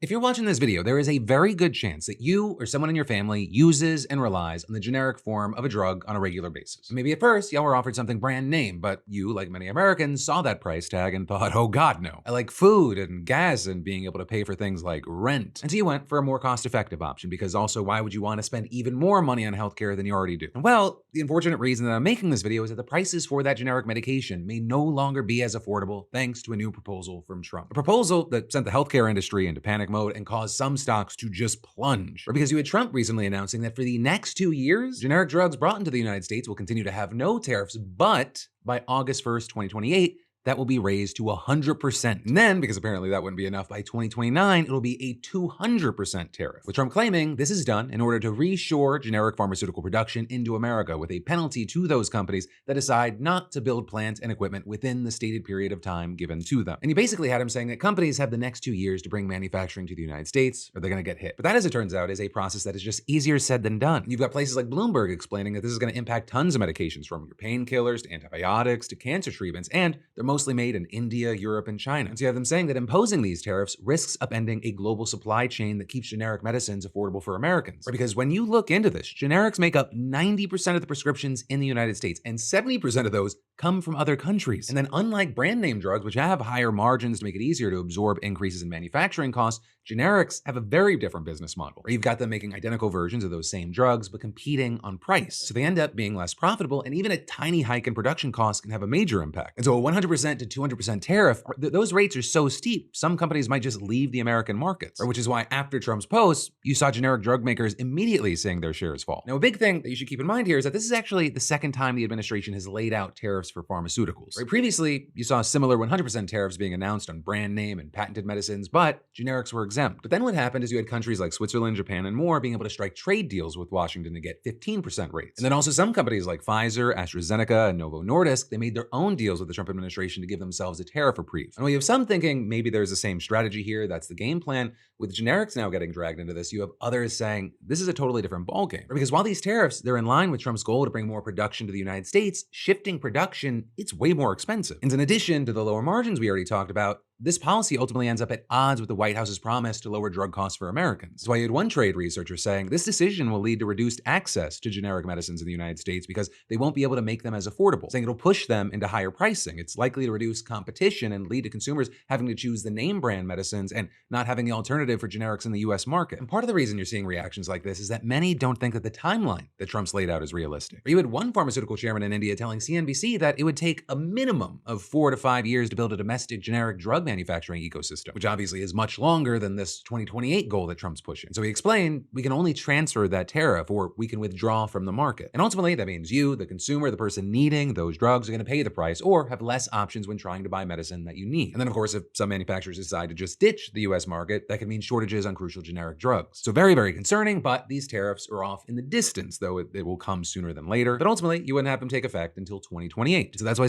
If you're watching this video, there is a very good chance that you or someone in your family uses and relies on the generic form of a drug on a regular basis. Maybe at first, y'all were offered something brand name, but you, like many Americans, saw that price tag and thought, oh God, no. I like food and gas and being able to pay for things like rent. And so you went for a more cost-effective option, because also, why would you want to spend even more money on healthcare than you already do? And well, the unfortunate reason that I'm making this video is that the prices for that generic medication may no longer be as affordable thanks to a new proposal from Trump. A proposal that sent the healthcare industry into panic mode and caused some stocks to just plunge. Or because you had Trump recently announcing that for the next 2 years, generic drugs brought into the United States will continue to have no tariffs, but by August 1st, 2028, that will be raised to 100%. And then, because apparently that wouldn't be enough, by 2029, it'll be a 200% tariff. With Trump claiming this is done in order to reshore generic pharmaceutical production into America, with a penalty to those companies that decide not to build plants and equipment within the stated period of time given to them. And you basically had him saying that companies have the next 2 years to bring manufacturing to the United States, or they're gonna get hit. But that, as it turns out, is a process that is just easier said than done. You've got places like Bloomberg explaining that this is gonna impact tons of medications, from your painkillers to antibiotics to cancer treatments, and they're mostly made in India, Europe, and China. And so you have them saying that imposing these tariffs risks upending a global supply chain that keeps generic medicines affordable for Americans. Right? Because when you look into this, generics make up 90% of the prescriptions in the United States, and 70% of those come from other countries. And then, unlike brand name drugs, which have higher margins to make it easier to absorb increases in manufacturing costs, generics have a very different business model, where you've got them making identical versions of those same drugs, but competing on price. So they end up being less profitable, and even a tiny hike in production costs can have a major impact. And so a 100% to 200% tariff, those rates are so steep, some companies might just leave the American markets, which is why after Trump's post, you saw generic drug makers immediately seeing their shares fall. Now, a big thing that you should keep in mind here is that this is actually the second time the administration has laid out tariffs for pharmaceuticals. Right? Previously, you saw similar 100% tariffs being announced on brand name and patented medicines, but generics were exempt. But then what happened is you had countries like Switzerland, Japan, and more being able to strike trade deals with Washington to get 15% rates. And then also some companies like Pfizer, AstraZeneca, and Novo Nordisk, they made their own deals with the Trump administration to give themselves a tariff reprieve. And while you have some thinking maybe there's the same strategy here, that's the game plan, with generics now getting dragged into this, you have others saying this is a totally different ballgame. Because while these tariffs, they're in line with Trump's goal to bring more production to the United States, shifting production, it's way more expensive. And in addition to the lower margins we already talked about, this policy ultimately ends up at odds with the White House's promise to lower drug costs for Americans. That's why you had one trade researcher saying this decision will lead to reduced access to generic medicines in the United States because they won't be able to make them as affordable, saying it'll push them into higher pricing. It's likely to reduce competition and lead to consumers having to choose the name brand medicines and not having the alternative for generics in the US market. And part of the reason you're seeing reactions like this is that many don't think that the timeline that Trump's laid out is realistic. You had one pharmaceutical chairman in India telling CNBC that it would take a minimum of 4 to 5 years to build a domestic generic drug manufacturing ecosystem, which obviously is much longer than this 2028 goal that Trump's pushing. So he explained, we can only transfer that tariff, or we can withdraw from the market. And ultimately, that means you, the consumer, the person needing those drugs, are going to pay the price or have less options when trying to buy medicine that you need. And then, of course, if some manufacturers decide to just ditch the US market, that could mean shortages on crucial generic drugs. So very, very concerning, but these tariffs are off in the distance, though it will come sooner than later. But ultimately, you wouldn't have them take effect until 2028. So that's why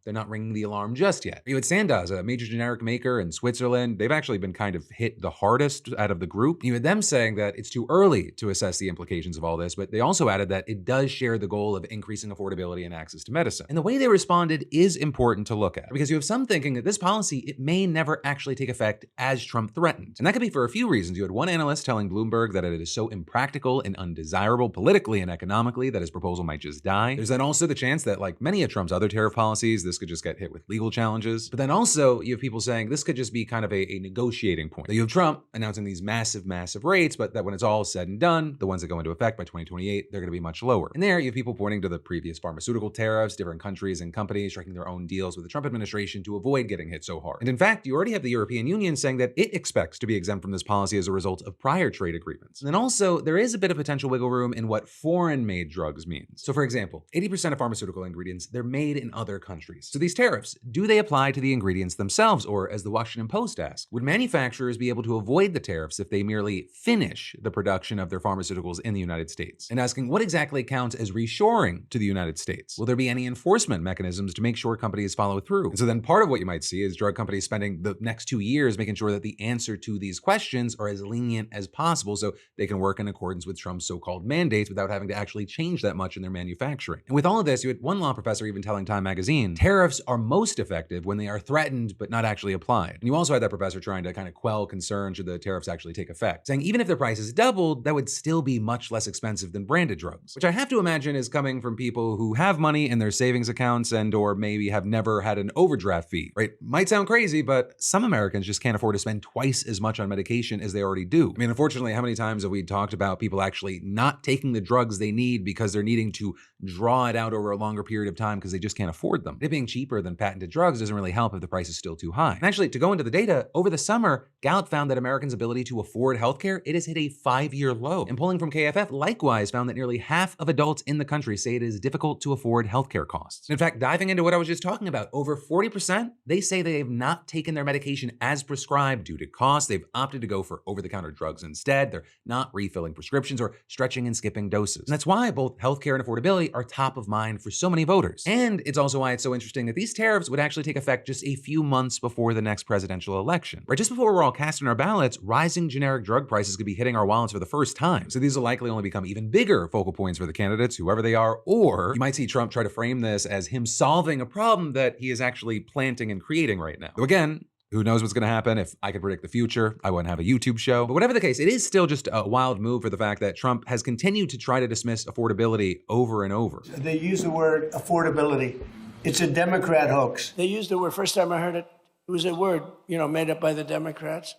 they're not ringing the alarm just yet. You had Sandoz, a major generic maker in Switzerland. They've actually been kind of hit the hardest out of the group. You had them saying that it's too early to assess the implications of all this, but they also added that it does share the goal of increasing affordability and access to medicine. And the way they responded is important to look at, because you have some thinking that this policy, it may never actually take effect as Trump threatened. And that could be for a few reasons. You had one analyst telling Bloomberg that it is so impractical and undesirable politically and economically that his proposal might just die. There's then also the chance that, like many of Trump's other tariff policies, this could just get hit with legal challenges. But then also you have people saying this could just be kind of a negotiating point. You have Trump announcing these massive rates, but that when it's all said and done, the ones that go into effect by 2028, they're going to be much lower. And there you have people pointing to the previous pharmaceutical tariffs, different countries and companies striking their own deals with the Trump administration to avoid getting hit so hard. And in fact, you already have the European Union saying that it expects to be exempt from this policy as a result of prior trade agreements. And then also, there is a bit of potential wiggle room in what foreign-made drugs means. So for example, 80% of pharmaceutical ingredients, they're made in other countries. So these tariffs, do they apply to the ingredients themselves? Or, as the Washington Post asked, would manufacturers be able to avoid the tariffs if they merely finish the production of their pharmaceuticals in the United States? And asking what exactly counts as reshoring to the United States? Will there be any enforcement mechanisms to make sure companies follow through? And so then part of what you might see is drug companies spending the next 2 years making sure that the answer to these questions are as lenient as possible so they can work in accordance with Trump's so-called mandates without having to actually change that much in their manufacturing. And with all of this, you had one law professor even telling Time magazine, tariffs are most effective when they are threatened but not actually actually applied. And you also had that professor trying to kind of quell concern should the tariffs actually take effect, saying even if their prices doubled, that would still be much less expensive than branded drugs, which I have to imagine is coming from people who have money in their savings accounts and or maybe have never had an overdraft fee, right? Might sound crazy, but some Americans just can't afford to spend twice as much on medication as they already do. I mean, unfortunately, how many times have we talked about people actually not taking the drugs they need because they're needing to draw it out over a longer period of time because they just can't afford them? It being cheaper than patented drugs doesn't really help if the price is still too high. And actually, to go into the data, over the summer, Gallup found that Americans' ability to afford healthcare, it has hit a 5-year low. And polling from KFF likewise found that nearly half of adults in the country say it is difficult to afford healthcare costs. In fact, diving into what I was just talking about, over 40%, they say they have not taken their medication as prescribed due to cost. They've opted to go for over-the-counter drugs instead. They're not refilling prescriptions or stretching and skipping doses. And that's why both healthcare and affordability are top of mind for so many voters. And it's also why it's so interesting that these tariffs would actually take effect just a few months before the next presidential election. Right just before we're all casting our ballots, rising generic drug prices could be hitting our wallets for the first time. So these will likely only become even bigger focal points for the candidates, whoever they are, or you might see Trump try to frame this as him solving a problem that he is actually planting and creating right now. So again, who knows what's gonna happen? If I could predict the future, I wouldn't have a YouTube show. But whatever the case, it is still just a wild move for the fact that Trump has continued to try to dismiss affordability over and over. They use the word affordability. It's a Democrat hoax. They used the word, first time I heard it, it was a word, made up by the Democrats.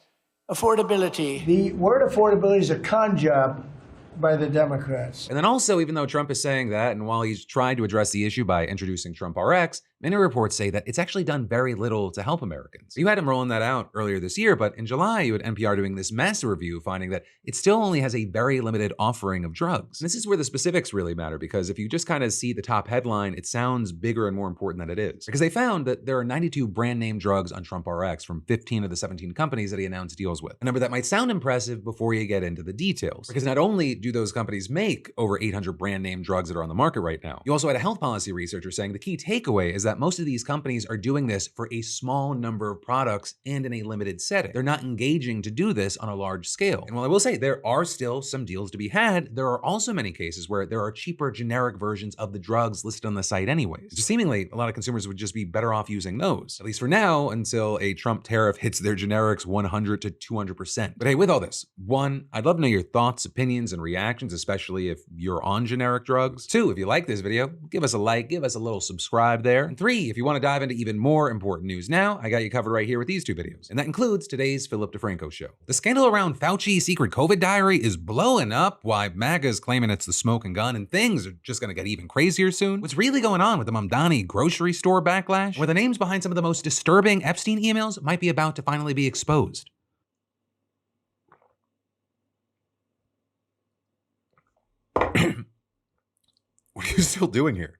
Affordability. The word affordability is a con job by the Democrats. And then also, even though Trump is saying that, and while he's tried to address the issue by introducing Trump RX, many reports say that it's actually done very little to help Americans. You had him rolling that out earlier this year, but in July, you had NPR doing this massive review, finding that it still only has a very limited offering of drugs. And this is where the specifics really matter, because if you just kind of see the top headline, it sounds bigger and more important than it is. Because they found that there are 92 brand name drugs on Trump RX from 15 of the 17 companies that he announced deals with. A number that might sound impressive before you get into the details. Because not only do those companies make over 800 brand name drugs that are on the market right now, you also had a health policy researcher saying the key takeaway is that most of these companies are doing this for a small number of products and in a limited setting. They're not engaging to do this on a large scale. And while I will say there are still some deals to be had, there are also many cases where there are cheaper generic versions of the drugs listed on the site anyways. So seemingly, a lot of consumers would just be better off using those, at least for now, until a Trump tariff hits their generics 100 to 200%. But hey, with all this, 1, I'd love to know your thoughts, opinions, and reactions, especially if you're on generic drugs. 2, if you like this video, give us a like, give us a little subscribe there. And 3, if you want to dive into even more important news now, I got you covered right here with these 2 videos. And that includes today's Philip DeFranco show. The scandal around Fauci's secret COVID diary is blowing up, why MAGA's claiming it's the smoking gun, and things are just gonna get even crazier soon. What's really going on with the Mamdani grocery store backlash, where the names behind some of the most disturbing Epstein emails might be about to finally be exposed. What are you still doing here?